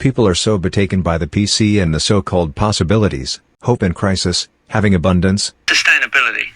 People are so betaken by the PC and the so-called possibilities, hope in crisis, having abundance, sustainability,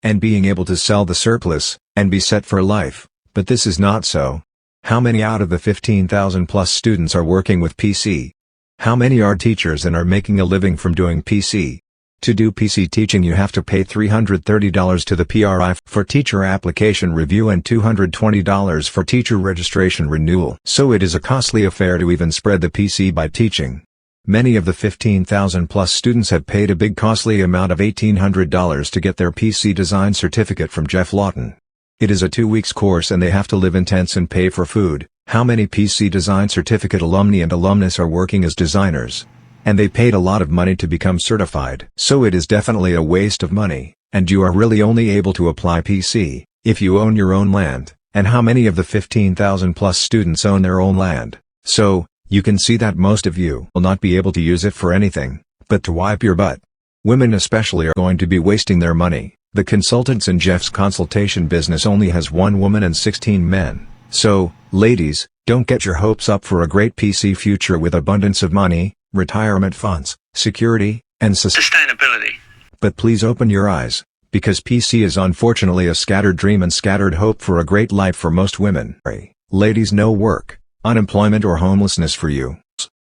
and being able to sell the surplus, and be set for life, but this is not so. How many out of the 15,000 plus students are working with PC? How many are teachers and are making a living from doing PC? To do PC teaching you have to pay $330 to the PRI for teacher application review and $220 for teacher registration renewal. So it is a costly affair to even spread the PC by teaching. Many of the 15,000 plus students have paid a big costly amount of $1,800 to get their PC design certificate from Jeff Lawton. It is a 2 weeks course and they have to live in tents and pay for food. How many PC design certificate alumni and alumnus are working as designers? And they paid a lot of money to become certified. So it is definitely a waste of money, and you are really only able to apply PC if you own your own land. And how many of the 15,000 plus students own their own land? So, you can see that most of you will not be able to use it for anything, but to wipe your butt. Women especially are going to be wasting their money. The consultants in Jeff's consultation business only has 1 woman and 16 men. So, ladies, don't get your hopes up for a great PC future with abundance of money, retirement funds, security, and sustainability. But please open your eyes, because PC is unfortunately a scattered dream and scattered hope for a great life for most women. Ladies, no work, unemployment or homelessness for you.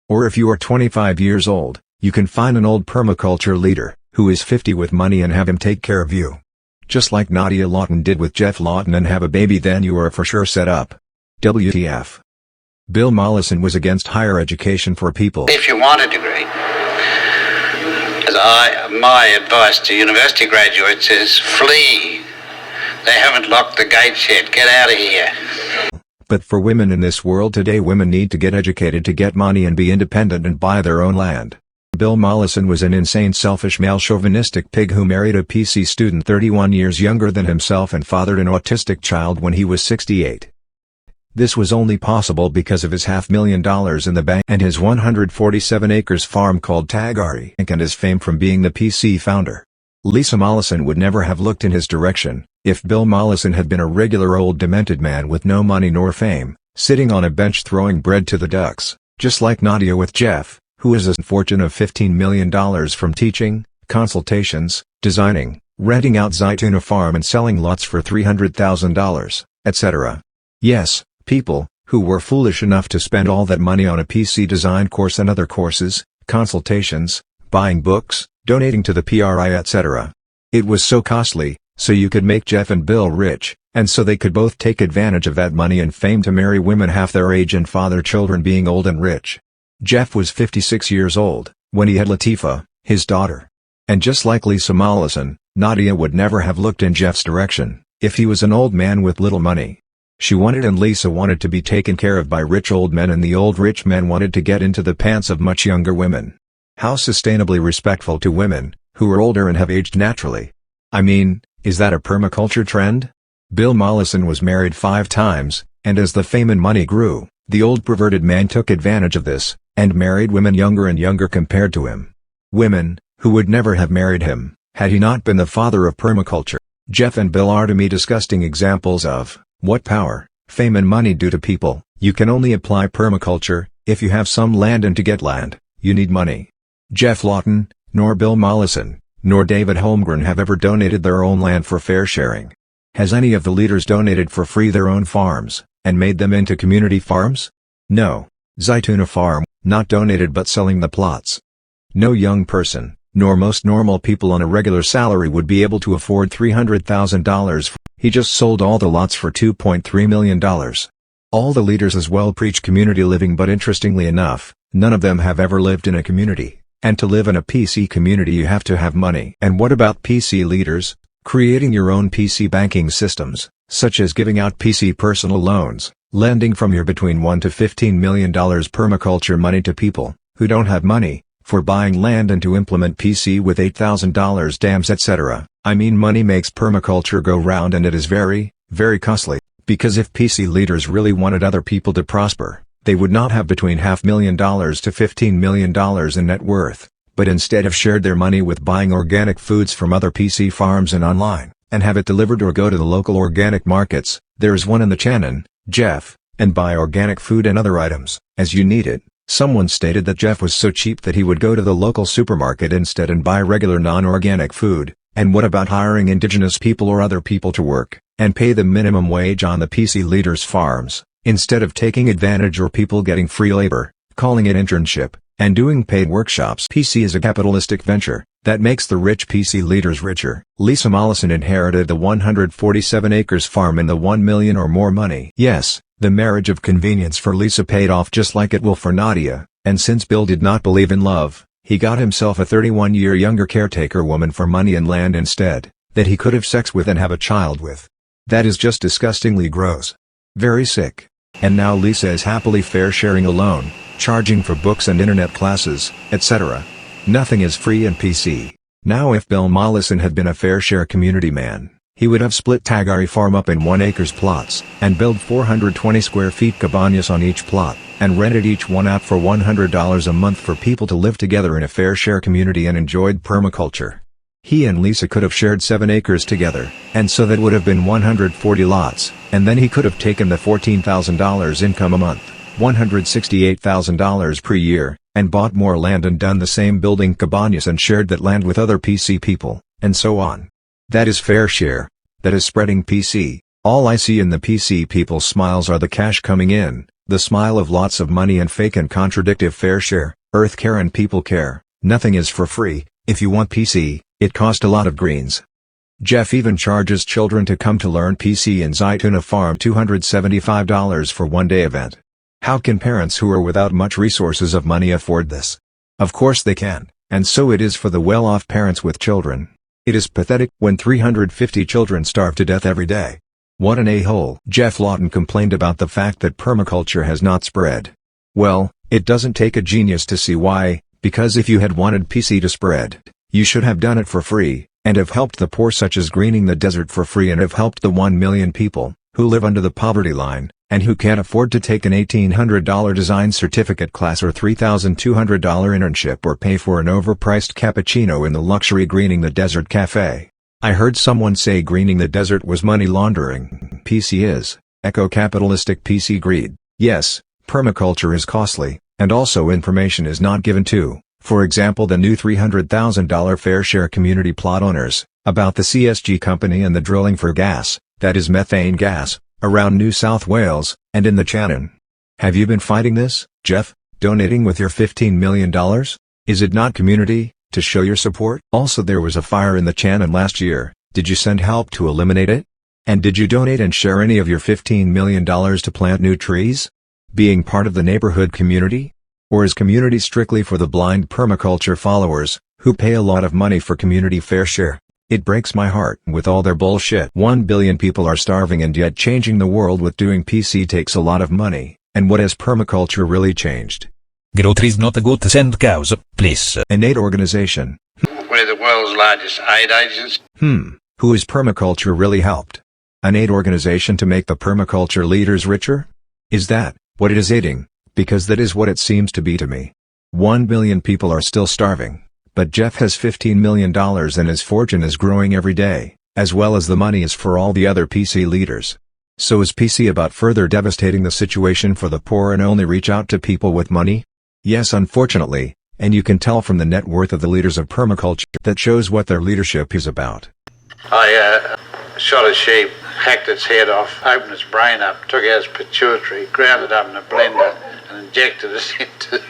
Or if you are 25 years old, you can find an old permaculture leader, who is 50 with money and have him take care of you. Just like Nadia Lawton did with Jeff Lawton and have a baby, then you are for sure set up. WTF. Bill Mollison was against higher education for people. If you want a degree, my advice to university graduates is flee. They haven't locked the gates yet. Get out of here. But for women in this world today, women need to get educated to get money and be independent and buy their own land. Bill Mollison was an insane, selfish, male chauvinistic pig who married a PC student 31 years younger than himself and fathered an autistic child when he was 68. This was only possible because of his $500,000 in the bank and his 147 acres farm called Tagari and his fame from being the PC founder. Lisa Mollison would never have looked in his direction if Bill Mollison had been a regular old demented man with no money nor fame, sitting on a bench throwing bread to the ducks, just like Nadia with Jeff, who has a fortune of $15 million from teaching, consultations, designing, renting out Zaytuna farm and selling lots for $300,000, etc. Yes, people, who were foolish enough to spend all that money on a PC design course and other courses, consultations, buying books, donating to the PRI, etc. It was so costly, so you could make Jeff and Bill rich, and so they could both take advantage of that money and fame to marry women half their age and father children being old and rich. Jeff was 56 years old when he had Latifah, his daughter. And just like Lisa Mollison, Nadia would never have looked in Jeff's direction if he was an old man with little money. She wanted and Lisa wanted to be taken care of by rich old men, and the old rich men wanted to get into the pants of much younger women. How sustainably respectful to women, who are older and have aged naturally. I mean, is that a permaculture trend? Bill Mollison was married 5 times, and as the fame and money grew, the old perverted man took advantage of this, and married women younger and younger compared to him. Women, who would never have married him, had he not been the father of permaculture. Jeff and Bill are to me disgusting examples of what power, fame and money do to people. You can only apply permaculture if you have some land, and to get land, you need money. Jeff Lawton, nor Bill Mollison, nor David Holmgren have ever donated their own land for fair sharing. Has any of the leaders donated for free their own farms, and made them into community farms? No. Zaytuna farm, not donated but selling the plots. No young person, nor most normal people on a regular salary would be able to afford $300,000. He just sold all the lots for $2.3 million. All the leaders as well preach community living, but interestingly enough, none of them have ever lived in a community, and to live in a PC community you have to have money. And what about PC leaders? Creating your own PC banking systems, such as giving out PC personal loans, lending from your between $1 to $15 million permaculture money to people who don't have money, for buying land and to implement PC with $8,000 dams, etc. I mean, money makes permaculture go round, and it is very, very costly, because if PC leaders really wanted other people to prosper, they would not have between $500,000 to $15 million in net worth, but instead have shared their money with buying organic foods from other PC farms and online, and have it delivered or go to the local organic markets. There is one in the Channon, Jeff, and buy organic food and other items, as you need it. Someone stated that Jeff was so cheap that he would go to the local supermarket instead and buy regular non-organic food. And what about hiring indigenous people or other people to work, and pay the minimum wage on the PC leaders' farms, instead of taking advantage or people getting free labor, calling it internship, and doing paid workshops? PC is a capitalistic venture that makes the rich PC leaders richer. Lisa Mollison inherited the 147 acres farm and the $1 million or more money. Yes, the marriage of convenience for Lisa paid off just like it will for Nadia, and since Bill did not believe in love, he got himself a 31-year younger caretaker woman for money and land instead, that he could have sex with and have a child with. That is just disgustingly gross. Very sick. And now Lisa is happily fair sharing alone, charging for books and internet classes, etc. Nothing is free in PC. Now if Bill Mollison had been a fair share community man, he would have split Tagari farm up in 1 acres plots, and built 420 square feet cabañas on each plot, and rented each one out for $100 a month for people to live together in a fair share community and enjoyed permaculture. He and Lisa could have shared 7 acres together, and so that would have been 140 lots, and then he could have taken the $14,000 income a month, $168,000 per year, and bought more land and done the same building cabañas and shared that land with other PC people, and so on. That is fair share. That is spreading PC. All I see in the PC people's smiles are the cash coming in, the smile of lots of money and fake and contradictive fair share, earth care and people care. Nothing is for free. If you want PC, it cost a lot of greens. Jeff even charges children to come to learn PC in Zaytuna Farm $275 for one-day event. How can parents who are without much resources of money afford this? Of course they can, and so it is for the well-off parents with children. It is pathetic when 350 children starve to death every day. What an a-hole. Jeff Lawton complained about the fact that permaculture has not spread. Well, it doesn't take a genius to see why, because if you had wanted PC to spread, you should have done it for free, and have helped the poor such as greening the desert for free and have helped the 1 million people, who live under the poverty line, and who can't afford to take an $1,800 design certificate class or $3,200 internship or pay for an overpriced cappuccino in the luxury greening the desert cafe. I heard someone say greening the desert was money laundering. PC is eco-capitalistic PC greed. Yes, permaculture is costly, and also information is not given to, for example the new $300,000 fair share community plot owners, about the CSG company and the drilling for gas, that is methane gas, around New South Wales, and in the Channon. Have you been fighting this, Jeff, donating with your $15 million? Is it not community, to show your support? Also there was a fire in the Channon last year. Did you send help to eliminate it? And did you donate and share any of your $15 million to plant new trees? Being part of the neighborhood community? Or is community strictly for the blind permaculture followers, who pay a lot of money for community fair share? It breaks my heart with all their bullshit. 1 billion people are starving and yet changing the world with doing PC takes a lot of money, and what has permaculture really changed? Growth is not a good send cows, please. An aid organization. We're the world's largest aid agency. Who has permaculture really helped? An aid organization to make the permaculture leaders richer? Is that what it is aiding? Because that is what it seems to be to me. 1 billion people are still starving. But Jeff has $15 million and his fortune is growing every day, as well as the money is for all the other PC leaders. So is PC about further devastating the situation for the poor and only reach out to people with money? Yes, unfortunately, and you can tell from the net worth of the leaders of permaculture that shows what their leadership is about. I shot a sheep, hacked its head off, opened its brain up, took out its pituitary, ground it up in a blender and injected it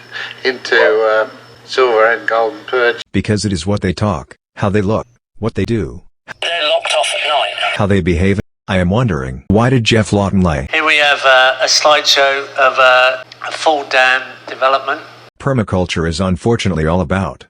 into silver and golden perch. Because it is what they talk, how they look, what they do. They're locked off at night. How they behave. I am wondering, why did Jeff Lawton lie? Here we have a slideshow of a full dam development. Permaculture is unfortunately all about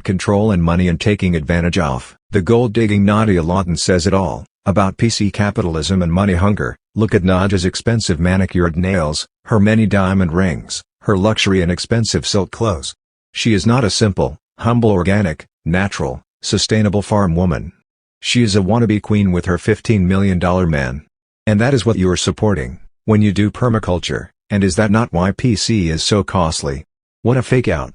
control and money and taking advantage of. The gold-digging Nadia Lawton says it all, about PC capitalism and money hunger. Look at Nadia's expensive manicured nails, her many diamond rings, her luxury and expensive silk clothes. She is not a simple, humble organic, natural, sustainable farm woman. She is a wannabe queen with her $15 million man. And that is what you are supporting, when you do permaculture, and is that not why PC is so costly? What a fake out.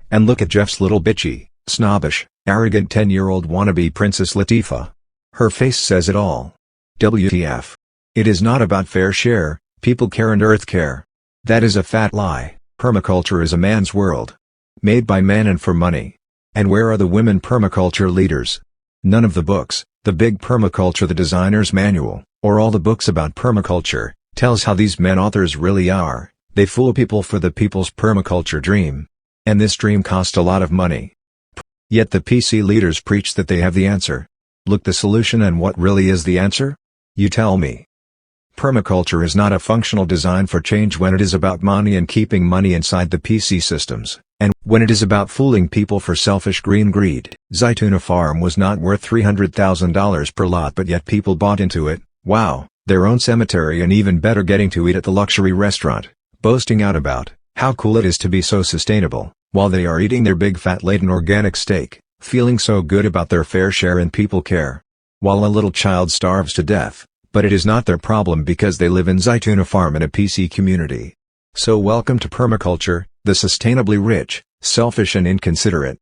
And look at Jeff's little bitchy, snobbish, arrogant 10-year-old wannabe Princess Latifah. Her face says it all. WTF. It is not about fair share, people care and earth care. That is a fat lie. Permaculture is a man's world. Made by men and for money. And where are the women permaculture leaders? None of the books, the big Permaculture the designer's manual, or all the books about permaculture, tells how these men authors really are. They fool people for the people's permaculture dream. And this dream cost a lot of money. Yet the PC leaders preach that they have the answer. Look the solution, and what really is the answer? You tell me. Permaculture is not a functional design for change when it is about money and keeping money inside the PC systems, and when it is about fooling people for selfish green greed. Zaytuna Farm was not worth $300,000 per lot, but yet people bought into it. Wow, their own cemetery, and even better, getting to eat at the luxury restaurant, boasting out about how cool it is to be so sustainable, while they are eating their big fat laden organic steak, feeling so good about their fair share and people care. While a little child starves to death, but it is not their problem because they live in Zaytuna Farm in a PC community. So welcome to Permaculture, the sustainably rich, selfish and inconsiderate.